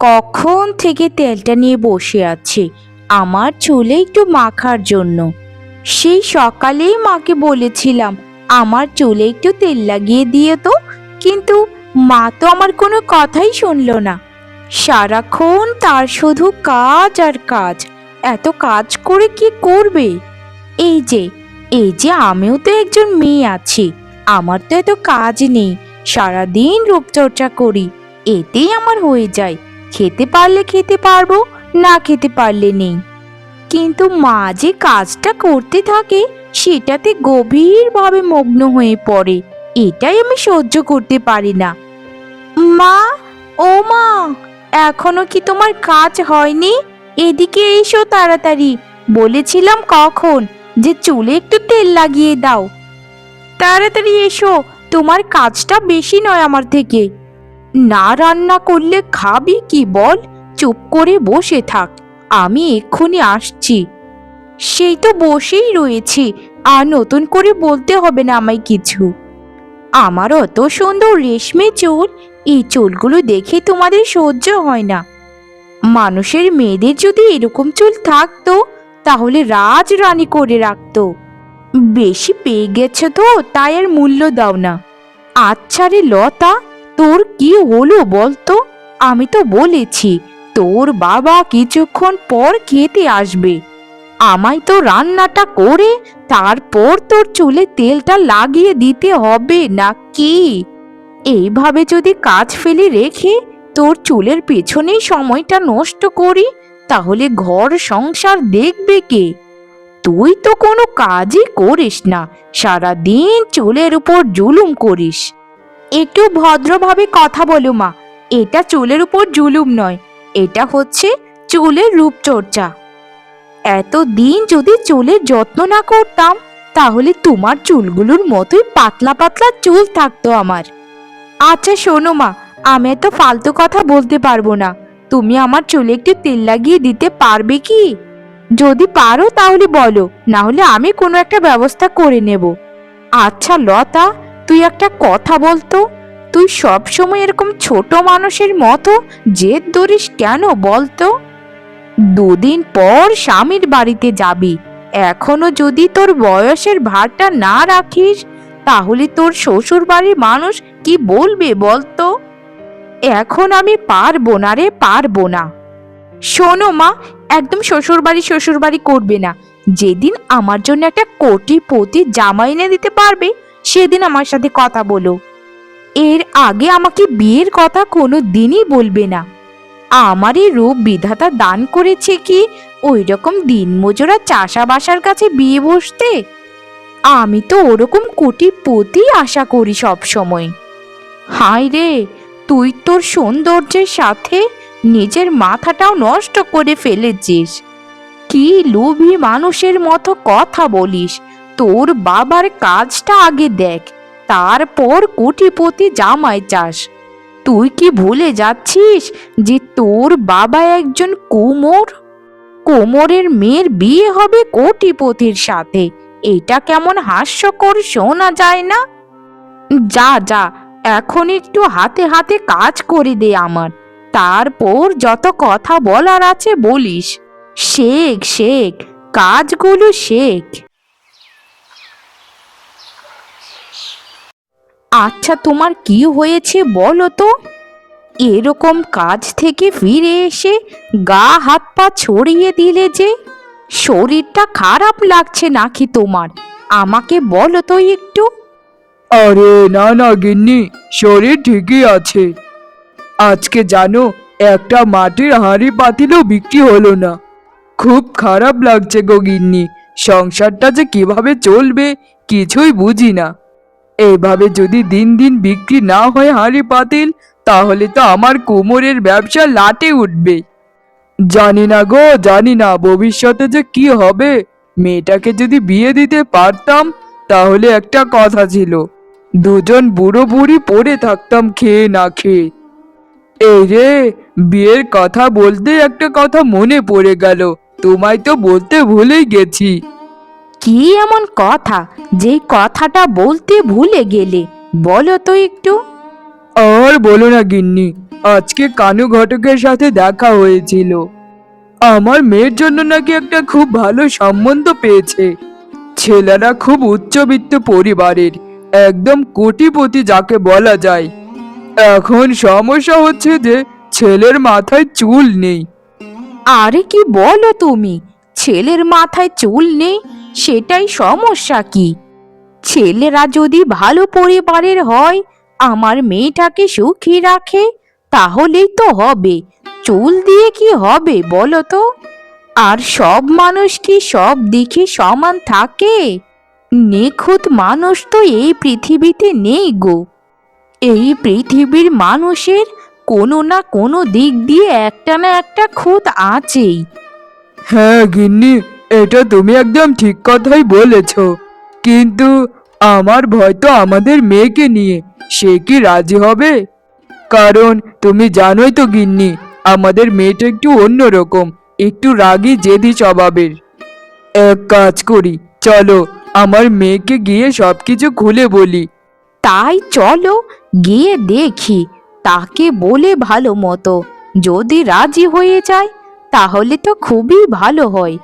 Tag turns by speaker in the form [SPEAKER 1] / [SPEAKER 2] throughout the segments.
[SPEAKER 1] কখন থেকে তেলটা নিয়ে বসে আছে আমার চুলে একটু মাখার জন্য। সেই সকালেই মাকে বলেছিলাম আমার চুলে একটু তেল লাগিয়ে দিয়ে তো, কিন্তু মা তো আমার কোনো কথাই শুনলো না। সারাক্ষণ তার শুধু কাজ আর কাজ। এত কাজ করে কি করবে? এই যে এই যে আমিও তো একজন মেয়ে আছি, আমার তো এত কাজ নেই। সারাদিন রূপচর্চা করি, এতেই আমার হয়ে যায়। খেতে পারলে খেতে পারবো, না খেতে পারলে নেই। কিন্তু মা যে কাজটা করতে থাকে সেটাতে গভীরভাবে মগ্ন হয়ে পড়ে, এটাই আমি সহ্য করতে পারি না। মা, ও মা, এখনো কি তোমার কাজ হয়নি? এদিকে এসো তাড়াতাড়ি। বলেছিলাম কখন যে চুলে একটু তেল লাগিয়ে দাও। তাড়াতাড়ি এসো, তোমার কাজটা বেশি নয় আমার থেকে। না রান্না করলে খাবি কি বল? চুপ করে বসে থাক, আমি এক্ষুনি আসছি। সেই তো বসেই রয়েছি, আর নতুন করে বলতে হবে না আমায় কিছু। আমার অত সুন্দর রেশমে চুল, এই চুলগুলো দেখে তোমাদের সহ্য হয় না। মানুষের মেয়েদের যদি এরকম চুল থাকতো তাহলে রাজ রানী করে রাখতো। বেশি পেয়ে গেছে তো তাই আর মূল্য দাও না। আচ্ছা রে লতা, তোর কি হলো বলতো? আমি তো বলেছি তোর বাবা কিছুক্ষণ পর খেতে আসবে। আমায় তো রান্নাটা করে তারপর তোর চুলে তেলটা লাগিয়ে দিতে হবে নাকি? এইভাবে যদি কাজ ফেলে রেখে তোর চুলের পেছনেই সময়টা নষ্ট করি, তাহলে ঘর সংসার দেখবে কে? তুই তো কোনো কাজই করিস না, সারাদিন চুলের উপর জুলুম করিস। একটু ভদ্রভাবে কথা বলো মা, এটা চুলের উপর জুলুম নয়, এটা হচ্ছে চুলের রূপচর্চা। এতদিন যদি চুলের যত্ন না করতাম তাহলে তোমার চুলগুলোর মতোই পাতলা পাতলা চুল থাকতো আমার। আচ্ছা শোনো মা, আমি এত ফালতু কথা বলতে পারবো না। তুমি আমার চুলে একটু তেল লাগিয়ে দিতে পারবে কি? যদি পারো তাহলে বলো, না হলে আমি কোনো একটা ব্যবস্থা করে নেব। আচ্ছা লতা, তুই একটা কথা বলতো, তুই সব সময় এরকম ছোট মানুষের মতো জেদ ধরিস কেন বলতো? দুদিন পর স্বামীর বাড়িতে যাবি, এখনো যদি তোর বয়সের ভারটা না রাখিস তাহলে তোর শ্বশুর বাড়ির মানুষ কি বলবে বলতো? এখন আমি পারবো না রে, পারবো না। শোনো মা, একদম শ্বশুর বাড়ি করবে না। যেদিন আমার জন্য একটা কোটিপতি জামা এনে দিতে পারবে সেদিন আমার সাথে কথা বলো। এর আগে আমাকে বিয়ের কথা কোনো দিনই বলবে না। আমার এই রূপ বিধাতা দান করেছে কি ওই রকম দিনমজুরা চাষাবাসার কাছে বিয়ে বসতে? আমি তো ওরকম কোটিপতি আশা করি সব সময়। হায় রে, তুই তোর সৌন্দর্যের সাথে নিজের মাথাটাও নষ্ট করে ফেলেছিস। কি লোভী মানুষের মতো কথা বলিস! তোর বাবার কাজটা আগে দেখ, তারপর কোটিপতি জামাই চাস। তুই কি ভুলে যাচ্ছিস যে তোর বাবা একজন কুমোর? কোমরের মেয়ের বিয়ে হবে কোটিপতির সাথে, এটা কেমন হাস্যকর শোনা যায় না? যা যা, এখন একটু হাতে হাতে কাজ করে দে আমার, তারপর যত কথা বলার আছে বলিস। শেখ শেখ, কাজগুলো শেখ। আচ্ছা তোমার কি হয়েছে বলো তো? এরকম কাজ থেকে ফিরে এসে গা হাত পা ছড়িয়ে দিলে যে, শরীরটা খারাপ লাগছে নাকি তোমার? আমাকে বলো তো একটু।
[SPEAKER 2] আরে না না গিন্নি, শরীর ঠিকই আছে। আজকে জানো, একটা মাটির হাঁড়ি পাতিলও বিক্রি হলো না। খুব খারাপ লাগছে গো গিন্নি, সংসারটা যে কিভাবে চলবে কিছুই বুঝি না। এইভাবে যদি দিন দিন বিক্রি না হয় হাঁড়ি পাতিল, তাহলে তো আমার কোমরের ব্যবসা লাটে উঠবে। জানি না গো, জানি না ভবিষ্যতে যে কি হবে। মেয়েটাকে যদি বিয়ে দিতে পারতাম তাহলে একটা কথা ছিল, দুজন বুড়ো বুড়ি পড়ে থাকতাম খেয়ে না খেয়ে। এই রে, বিয়ের কথা বলতে একটা কথা মনে পড়ে গেল, তোমায় তো বলতে ভুলেই গেছি।
[SPEAKER 1] কি এমন কথা যে কথাটা বলতে ভুলে গেলে? বলো তো একটু।
[SPEAKER 2] আর বলো না গিন্নি, আজকে কানু ঘটকের সাথে দেখা হয়েছিল। আমার মেয়ের জন্য নাকি একটা খুব ভালো সম্বন্ধ পেয়েছে। ছেলেরা খুব উচ্চবিত্ত পরিবারের, একদম কোটিপতি যাকে বলা যায়। এখন সমস্যা হচ্ছে যে ছেলের মাথায় চুল নেই।
[SPEAKER 1] আরে কি বলো তুমি? ছেলের মাথায় চুল নেই, সেটাই সমস্যা কি? ছেলেরা যদি ভালো পরিবারের হয়, আমার মেয়েটাকে সুখী রাখে, তাহলেই তো হবে। চুল দিয়ে কি হবে বলো তো? আর সব মানুষ কি সব দিকে সমান থাকে? নিখুঁত মানুষ তো এই পৃথিবীতে নেই গো। এই পৃথিবীর মানুষের কোনো না কোনো দিক দিয়ে একটা না একটা খুঁত আছেই।
[SPEAKER 2] হ্যাঁ গিন্নি, এটা তুমি একদম ঠিক কথাই বলেছ। কিন্তু আমার ভয় তো আমাদের মেয়েকে নিয়ে। সে কি রাজি হবে? কারণ তুমি জানোই তো গিন্নি, আমাদের মেয়েটা একটু অন্যরকম, একটু রাগী জেদি স্বভাবের। এক কাজ করি, চলো আমার মেয়েকে গিয়ে সবকিছু খুলে বলি।
[SPEAKER 1] তাই চলো গিয়ে দেখি, তাকে বলে ভালো মতো। যদি রাজি হয়ে যায় তাহলে তো খুবই ভালো হয়।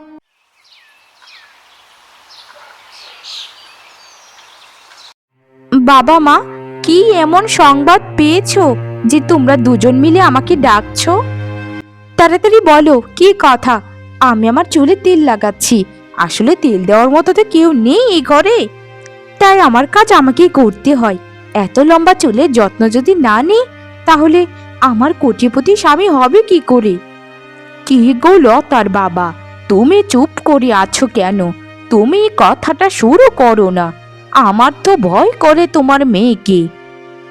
[SPEAKER 1] বাবা মা, কি এমন সংবাদ পেয়েছো যে তোমরা দুজন মিলে আমাকে ডাকছো? তাড়াতাড়ি বলো কি কথা। আমি আমার চুলে তেল লাগাচ্ছি। আসলে তেল দেওয়ার মতো তো কেউ নেই এই ঘরে, তাই আমার কাজ আমাকেই করতে হয়। এত লম্বা চুলের যত্ন যদি না নিই, তাহলে আমার কোটিপতি স্বামী হবে কি করে? কি গো লতার বাবা, তুমি চুপ করে আছো কেন? তুমি কথাটা শুরু করো না। আমার তো ভয় করে তোমার মেয়েকে।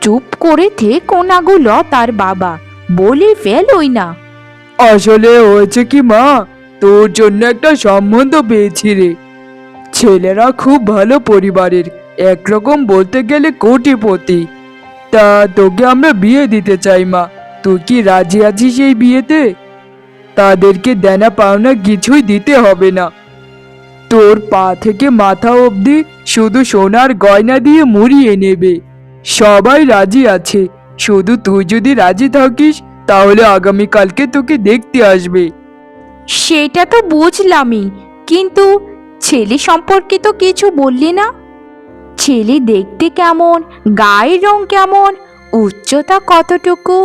[SPEAKER 1] চুপ করে থেকো না গো লতার বাবা, বলে ফেলোই না।
[SPEAKER 2] আসলে হয়েছে কি মা, তোর জন্য একটা সম্বন্ধ পেয়েছি রে। ছেলেরা খুব ভালো পরিবারের, একরকম বলতে গেলে কোটিপতি। তা তোকে আমরা বিয়ে দিতে চাই মা। তুই কি রাজি আছিস এই বিয়েতে? তাদেরকে দেনা পাওনা কিছুই দিতে হবে না। তোর পা থেকে মাথা অবধি শুধু সোনার গয়না দিয়ে মুড়িয়ে নেবে। সবাই রাজি আছে, শুধু তুই যদি রাজি থাকিস তাহলে আগামীকালকে তোকে দেখতে আসবে।
[SPEAKER 1] সেটা তো বুঝলামই, কিন্তু ছেলে সম্পর্কে তো কিছু বললি না। ছেলে দেখতে কেমন, গায়ের রং কেমন, উচ্চতা কতটুকু,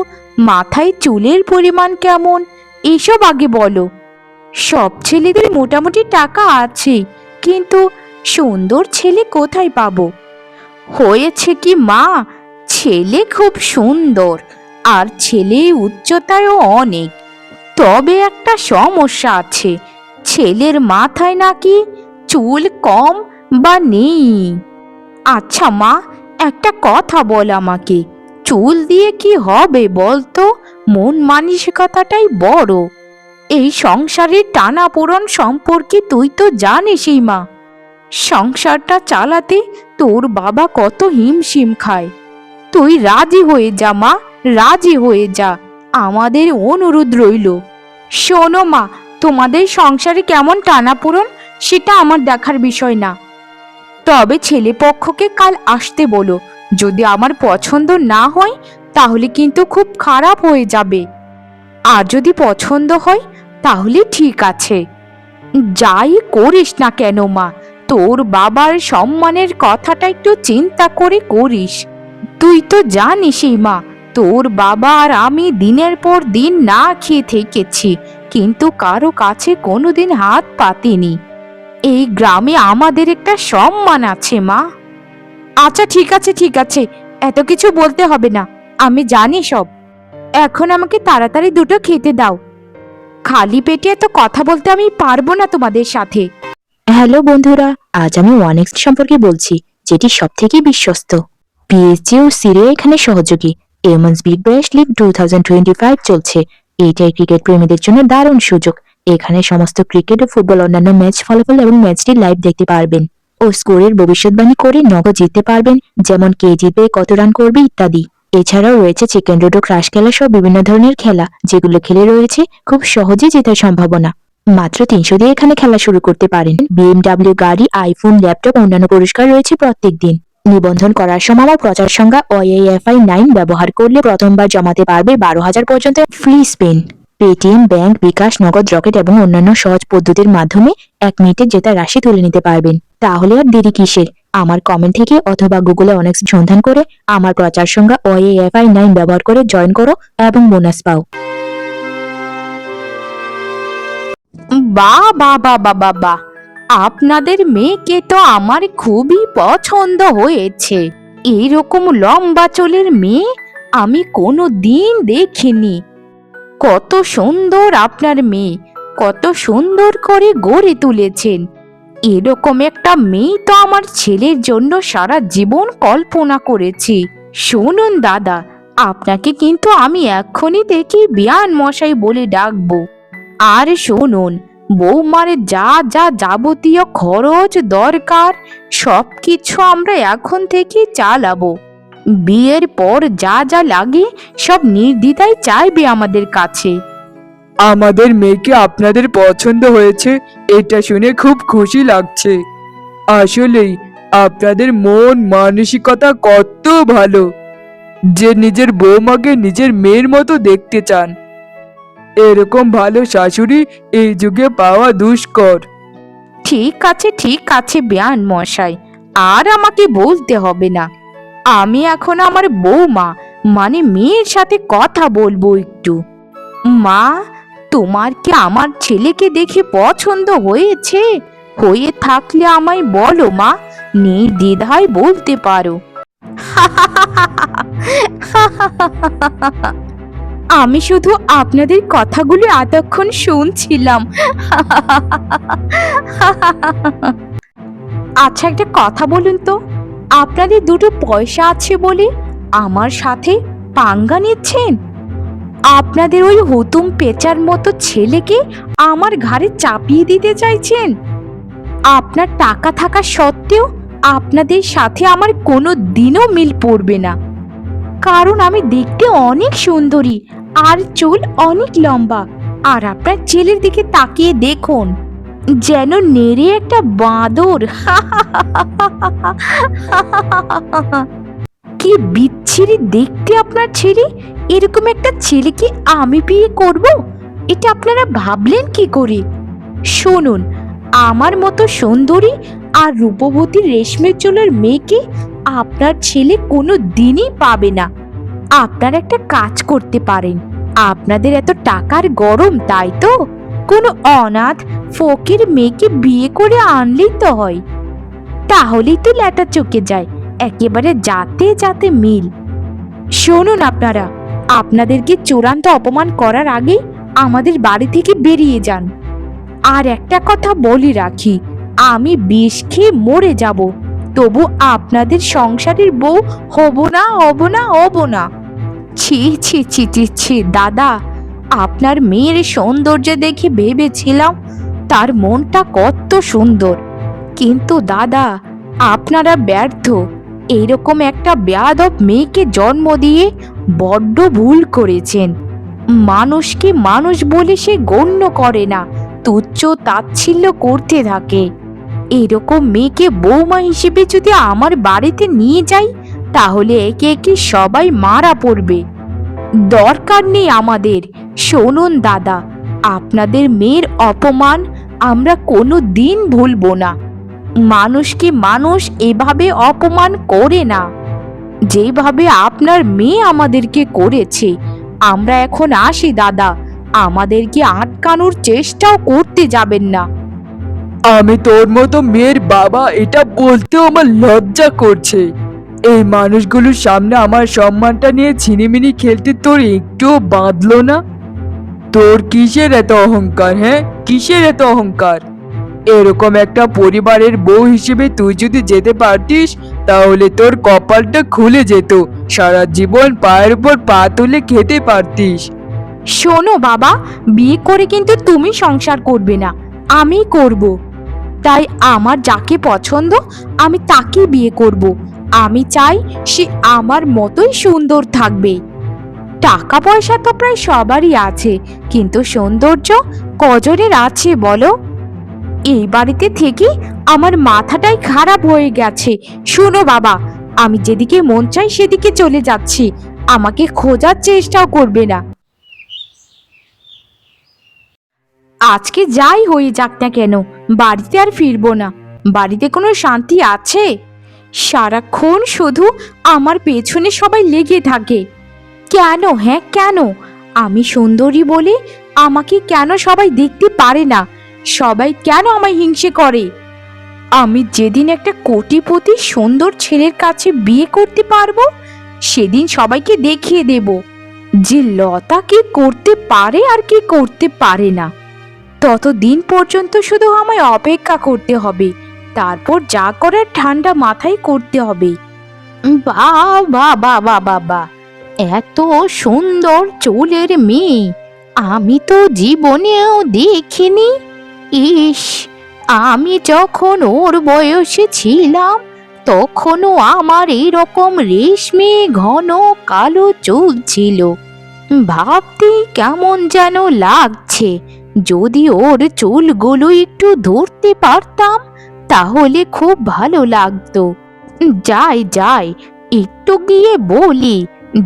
[SPEAKER 1] মাথায় চুলের পরিমাণ কেমন, এসব আগে বলো। সব ছেলেদের মোটামুটি টাকা আছে, কিন্তু সুন্দর ছেলে কোথায় পাবো? হয়েছে কি মা, ছেলে খুব সুন্দর, আর ছেলে উচ্চতায়ও অনেক। তবে একটা সমস্যা আছে, ছেলের মাথায় নাকি চুল কম বা নেই। আচ্ছা মা, একটা কথা বল আমাকে, চুল দিয়ে কি হবে বলতো? মন মানসিকতাটাই বড়। এই সংসারের টানাপোড়েন সম্পর্কে তুই তো জানিসই মা। সংসারটা চালাতে তোর বাবা কত হিমশিম খায়। তুই রাজি হয়ে যা মা, রাজি হয়ে যা, আমাদের অনুরোধ রইল। শোনো মা, তোমাদের সংসারে কেমন টানাপোড়েন সেটা আমার দেখার বিষয় না। তবে ছেলে পক্ষকে কাল আসতে বলো। যদি আমার পছন্দ না হয় তাহলে কিন্তু খুব খারাপ হয়ে যাবে। আর যদি পছন্দ হয় তাহলে ঠিক আছে। যাই করিস না কেন মা, তোর বাবার সম্মানের কথাটা একটু চিন্তা করে করিস। তুই তো জানিসই মা, তোর বাবা আর আমি দিনের পর দিন না খেয়ে থেকেছি, কিন্তু কারো কাছে কোনোদিন হাত পাতিনি। এই গ্রামে আমাদের একটা সম্মান আছে মা। আচ্ছা ঠিক আছে ঠিক আছে, এত কিছু বলতে হবে না, আমি জানি সব। এখন আমাকে তাড়াতাড়ি দুটো খেতে দাও। খালি পেটে এত কথা বলতে আমি পারবো না তোমাদের সাথে।
[SPEAKER 3] হ্যালো বন্ধুরা, আজ আমি ওয়ানেক্স সম্পর্কে বলছি, যেটি সবথেকে বিশ্বস্ত। পিএসজি ও সিরিয়া এখানে সহযোগী। এমন্স বিগ ব্যাশ লিগ 2025 চলছে। এইটাই ক্রিকেট প্রেমীদের জন্য দারুণ সুযোগ। এখানে সমস্ত ক্রিকেট ও ফুটবল অন্যান্য ম্যাচ ফলাফল এবং ম্যাচটি লাইভ দেখতে পারবেন ও স্কোরের ভবিষ্যৎবাণী করে নগদ জিততে পারবেন, যেমন কে জিতবে, কত রান করবে ইত্যাদি। এছাড়াও রয়েছে চিকেন রোডো ক্রাশ খেলা সহ বিভিন্ন ধরনের খেলা, যেগুলো খেলে রয়েছে খুব সহজে জেতার সম্ভাবনা। মাত্র 300 দিয়ে এখানে খেলা শুরু করতে পারেন। বিএমডব্লিউ গাড়ি, আইফোন, ল্যাপটপ, অন্যান্য পুরস্কার রয়েছে প্রত্যেক দিন। নিবন্ধন করার সময় আমার প্রচার সংখ্যা OAFI 9 ব্যবহার করলে প্রথমবার জমাতে পারবে 12,000 পর্যন্ত ফ্রি স্পিন। পেটিএম, ব্যাংক, বিকাশ, নগদ, রকেট এবং অন্যান্য সহজ পদ্ধতির মাধ্যমে 1 মিনিটে জেতা রাশি তুলে নিতে পারবেন। তাহলে আর দেরি কিসের? আমার কমেন্ট থেকে অথবা গুগলে অনেক সন্ধান করে আমার প্রচার সংখ্যা OAFI 9 ব্যবহার করে জয়েন করো এবং বোনাস পাও।
[SPEAKER 1] বাহ বাহ বাহ বাহ বাহ বাহ, আপনাদের মেয়েকে তো আমার খুবই পছন্দ হয়েছে। এইরকম লম্বা চুলের মেয়ে আমি কোনো দিন দেখিনি। কত সুন্দর আপনার মেয়ে, কত সুন্দর করে গড়ে তুলেছেন। এরকম একটা মেয়ে তো আমার ছেলের জন্য সারা জীবন কল্পনা করেছি। শুনুন দাদা, আপনাকে কিন্তু আমি এক্ষুনি থেকে বিয়ান মশাই বলে ডাকবো। আর শুনুন, বৌমার যা যা যাবতীয় খরচ দরকার সবকিছু আমরা এখন থেকে চালাবো। বিয়ের পর যা যা লাগে সব নির্দ্বিধায় চাইবে আমাদের কাছে।
[SPEAKER 2] আমাদের মেয়েকে আপনাদের পছন্দ হয়েছে, এটা শুনে খুব খুশি লাগছে। আসলেই আপনাদের মন মানসিকতা কত ভালো যে নিজের বৌমাকে নিজের মেয়ের মতো দেখতে চান। এরকম ভালো শাশুড়ি এই যুগে পাওয়া দুষ্কর।
[SPEAKER 1] ঠিক আছে বিয়ান মশাই, আর আমাকে বলতে হবে না। আমি এখন আমার বৌমা মানে মেয়ের সাথে কথা বলবো একটু। মা, তোমার কি আমার ছেলেকে দেখে পছন্দ হয়েছে? হয়ে থাকলে আমায় বলো মা, নির্দ্বিধায় বলতে পারো। আমি শুধু আপনাদের কথাগুলো এতক্ষণ শুনছিলাম। আচ্ছা, একটা কথা বলুন তো, আপনাদের দুটো পয়সা আছে বলে আমার সাথে পাঙ্গা নিচ্ছেন? আপনাদের ওই হুতুম পেঁচার মতো ছেলেকে আমার ঘাড়ে চাপিয়ে দিতে চাইছেন? আপনার টাকা থাকা সত্ত্বেও আপনাদের সাথে আমার কোনো দিনও মিল পড়বে না। কারণ আমি দেখতে অনেক সুন্দরী আর চুল অনেক লম্বা। আর আপনার ছেলের দিকে তাকিয়ে দেখুন, যেন নেড়ে একটা বাঁদর। কি বিচ্ছিরি দেখতে আপনার ছেলে। এরকম একটা ছেলেকে আমি বিয়ে করব, এটা আপনারা ভাবলেন কি করে? শুনুন, আমার মতো সুন্দরী আর রূপবতী রেশমের চুলের মেয়েকে আপনার ছেলে কোনো দিনই পাবে না। আপনারা একটা কাজ করতে পারেন, আপনাদের এত টাকার গরম তাই তো, কোনো অনাথ ফকির মেয়েকে বিয়ে করে আনলেই তো হয়। তাহলেই তো ল্যাটা চুকে যায়, একেবারে যাতে যাতে মিল। শুনুন, আপনারা আপনাদেরকে চূড়ান্ত অপমান করার আগে আমাদের বাড়ি থেকে বেরিয়ে যান। আর একটা কথা বলি রাখি, আমি বিষ খেয়ে মরে যাব, তবু আপনাদের সংসারের বউ হব না, হব না, হব না। ছি ছি ছি ছি ছি দাদা, আপনার মেয়ের সৌন্দর্য দেখে ভেবেছিলাম তার মনটা কত সুন্দর, কিন্তু দাদা আপনারা ব্যর্থ। এইরকম একটা বেয়াদব মেয়েকে জন্ম দিয়ে বড্ড ভুল করেছেন। মানুষকে মানুষ বলে সে গণ্য করে না, তুচ্ছ তাচ্ছিল্য করতে থাকে। এরকম মেয়েকে বৌমা হিসেবে যদি আমার বাড়িতে নিয়ে যাই, তাহলে একে একে সবাই মারা পড়বে। দরকার নেই আমাদের। শুনুন দাদা, আপনাদের মেয়ের অপমান আমরা কোনো দিন ভুলবো না। মানুষকে মানুষ এভাবে অপমান করে না, যেভাবে আপনার মেয়ে আমাদেরকে করেছে। আমরা এখন আসি দাদা, আমাদেরকে আটকানোর চেষ্টাও করতে যাবেন না।
[SPEAKER 2] আমি তোর মতো মেয়ের বাবা, এটা বলতেও আমার লজ্জা করছে। এই মানুষগুলোর সামনে আমার সম্মানটা নিয়ে ছিনিমিনি খেলতে তোর একটুও বাঁধলো না? তোর কিসের এত অহংকার? হ্যাঁ, কিসের এত অহংকার? এরকম একটা পরিবারের বউ হিসেবে তুই যদি যেতে পারতিস, তাহলে তোর কপালটা খুলে যেত, সারা জীবন পায়ের উপর পা তুলে খেতে পারতিস।
[SPEAKER 1] শোনো বাবা, বিয়ে করে কিন্তু তুমি সংসার করবে না, আমি করব। তাই আমার যাকে পছন্দ আমি তাকে বিয়ে করব। আমি চাই সে আমার মতোই সুন্দর থাকবে। টাকা পয়সা তো প্রায় সবারই আছে, কিন্তু সৌন্দর্য কজনের আছে বলো? এই বাড়িতে থেকে আমার মাথাটাই খারাপ হয়ে গেছে। শোনো বাবা, আমি যেদিকে মন চাই সেদিকে চলে যাচ্ছি, আমাকে খোঁজার চেষ্টাও করবে না। আজকে যাই হয়ে যাক না কেন, বাড়িতে আর ফিরবো না। বাড়িতে কোনো শান্তি আছে? সারাক্ষণ শুধু আমার পেছনে সবাই লেগে থাকে। কেন? হ্যাঁ কেন? আমি সুন্দরী বলে আমাকে কেন সবাই দেখতে পারে না? সবাই কেন আমায় হিংসে করে? আমি যেদিন একটা কোটিপতি সুন্দর ছেলের কাছে বিয়ে করতে পারবো, সেদিন সবাইকে দেখিয়ে দেব যে লতা কি করতে পারে আর কি করতে পারে না। ততদিন পর্যন্ত শুধু আমায় অপেক্ষা করতে হবে, তারপর যা করার ঠান্ডা মাথায় করতে হবে। বাবা বাবা বাবা, এত সুন্দর চুলের মেয়ে আমি তো জীবনেও দেখিনি। ইস, আমি যখন ওর বয়সে ছিলাম তখনও আমার এরকম রেশমি ঘন কালো চুল ছিল। ভাবতেই কেমন যেন লাগছে, যদি ওর চুলগুলো একটু ধরতে পারতাম তাহলে খুব ভালো লাগতো। যাই যাই, একটু গিয়ে বলি,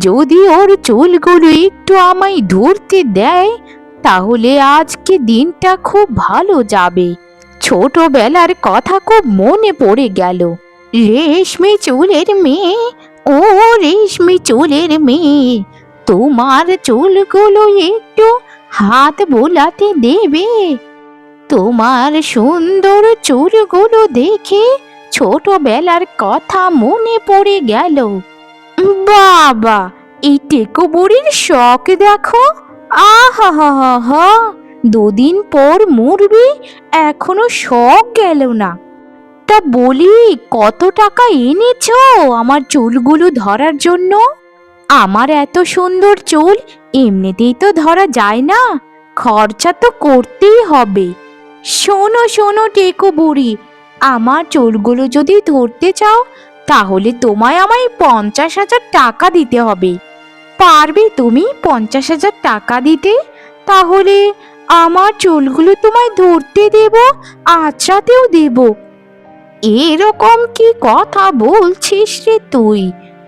[SPEAKER 1] যদি ওর চুলগুলো একটু আমায় ধরতে দেয় তাহলে আজকে দিনটা খুব ভালো যাবে। ছোটবেলার কথা খুব মনে পড়ে গেল। রেশমি চুলের মেয়ে, ও রেশমি চুলের মেয়ে, তোমার চুলগুলো একটু হাত বোলাতে দেবে? তোমার সুন্দর চুলগুলো দেখে ছোটবেলার কথা মনে পড়ে গেল। বাবা, এই টেকো বুড়ির শখ দেখো। আহা হা হা হা, দুদিন পর মরবি, এখনো শখ গেল না। তা বলি, কত টাকা এনেছো আমার চুলগুলো ধরার জন্য? আমার এত সুন্দর চুল এমনিতেই তো ধরা যায় না, খরচা তো করতেই হবে। শোনো শোনো টেকো বুড়ি, আমার চুলগুলো যদি ধরতে চাও তাহলে তোমায় আমায় 50,000 টাকা দিতে হবে। পারবে তুমি 50,000 টাকা দিতে? তাহলে আমার চুলগুলো তোমায় ধরতে দেব, আঁচড়াতেও দেব। এরকম কি কথা বলছিস রে তুই?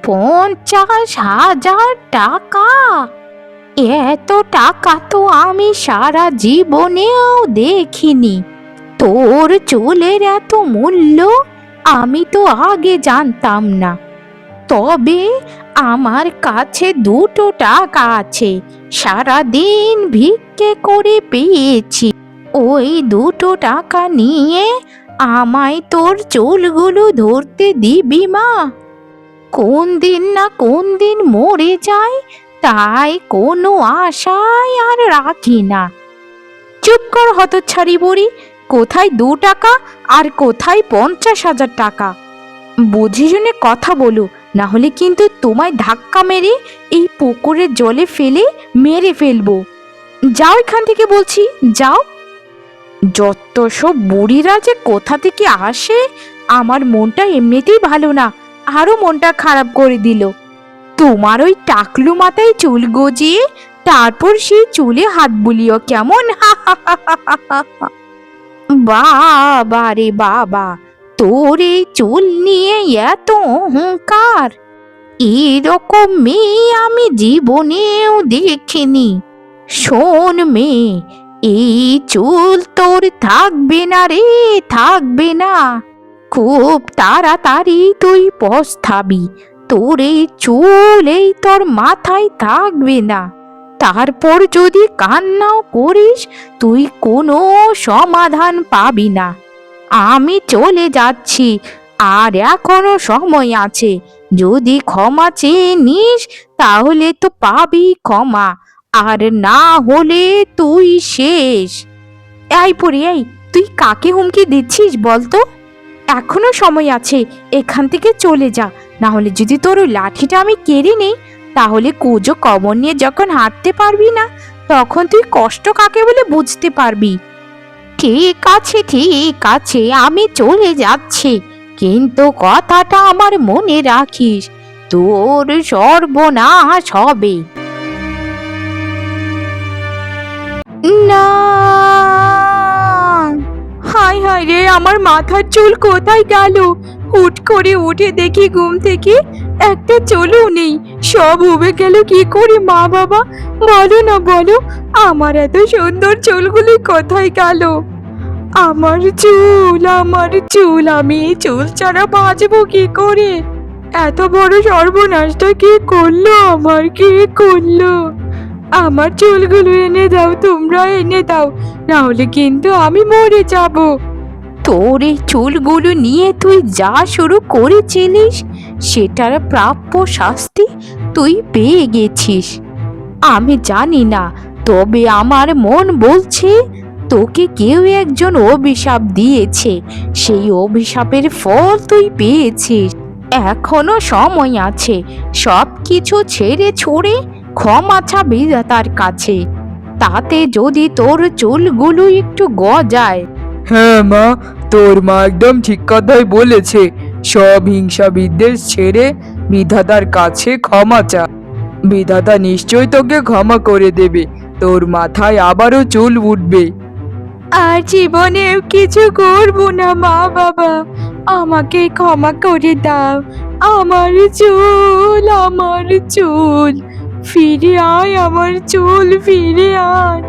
[SPEAKER 1] 50,000 টাকা? এত টাকা তো আমি সারা জীবনেও দেখিনি। তোর চুলের এত মূল্য আমি তো আগে জানতাম না। তবে আমার কাছে 2 টাকা আছে, সারাদিন ভিক্ষে করে পেয়েছি। ওই 2 টাকা নিয়ে আমায় তোর চুলগুলো ধরতে দিবি মা? কোন দিন না কোন দিন মরে যায়, তাই কোনো আশায় আর রাখি না। চুপ কর হতচ্ছাড়ি বুড়ি, কোথায় 2 টাকা আর কোথায় 50,000 টাকা? বুঝে শুনে কথা বলো, না হলে কিন্তু তোমায় ধাক্কা মেরে এই পুকুরের জলে ফেলে মেরে ফেলবো। যাও এখান থেকে বলছি, যাও। যত সব বুড়িরা যে কোথা থেকে আসে, আমার মনটা এমনিতেই ভালো না, আরো মনটা খারাপ করে দিল। তোমার ওই টাকলু মাথায় চুল গজিয়ে তারপর সেই চুলে হাত বুলিও কেমন? বাবা রে বাবা, তোর এই চুল নিয়ে এত অহংকার! এরকম মেয়ে আমি জীবনেও দেখিনি। শোন মেয়ে, এই চুল তোর থাকবে না রে, থাকবে না। খুব তাড়াতাড়ি তুই পস্তাবি, তোর এই চুল এই তোর মাথায় থাকবে না। তারপর যদি কান্নাও করিস তুই কোনো সমাধান পাবি না। আমি চলে যাচ্ছি, আর এখনো সময় আছে। যদি ক্ষমা চেয়ে নিস তাহলে তো পাবি ক্ষমা, আর না হলে তুই শেষ। এই পড়ি, এই তুই কাকে হুমকি দিচ্ছিস বলতো? এখনো সময় আছে, এখান থেকে চলে যা। না হলে যদি তোর ওই লাঠিটা আমি কেড়ে নেই তাহলে কুজো কবর নিয়ে যখন হাঁটতে পারবি না তখন তুই কষ্ট কাকে বলে বুঝতে পারবি। ঠিক আছে ঠিক আছে, আমি চলে যাচ্ছি, কিন্তু কথাটা আমার মনে রাখিস, তোর সর্বনাশ হবে। না, হায় হায় হায় রে, আমার মাথার চুল কোথায় গেল? হুট করে উঠে দেখি ঘুম থেকে একটা চুলও নেই। সব উবে গেল কি করে? মা বাবা বলো না, বলো, আমার এত সুন্দর চুলগুলি কোথায় গেল? আমার চুল, আমার চুল, আমি এই চুল ছাড়া বাঁচবো কি করে? এত বড় সর্বনাশটা কে করলো? আমার কে করলো? আমার চুলগুলো এনে দাও, তোমরা এনে দাও, নাহলে কিন্তু আমি মরে যাব। তোর এই চুলগুলো নিয়ে তুই যা শুরু করেছিলিস, সেটার প্রাপ্য শাস্তি তুই পেয়ে গেছিস। আমি জানি না, তবে আমার মন বলছে তোকে কেউ একজন অভিশাপ দিয়েছে। সেই অভিশাপের ফল তুই পেয়েছিস। এখনো সময় আছে, সব কিছু ছেড়ে ছুড়ে ক্ষমা চা বিধাতার কাছে। তাতে যদি তোর চুলগুলো একটু গজায়।
[SPEAKER 2] হ্যাঁ মা, তোর মা একদম ঠিক কথাই বলেছে। সব হিংসা বিদ্বেষ ছেড়ে বিধাতার কাছে ক্ষমা চা। বিধাতা নিশ্চয় তোকে ক্ষমা করে দেবে। তোর মাথায় আবারও চুল উঠবে।
[SPEAKER 1] আর জীবনে কিছু করব না মা বাবা, আমাকে ক্ষমা করে দাও। আমার চুল, আমার চুল ফিরে আয়, আমার চুল ফিরে আয়।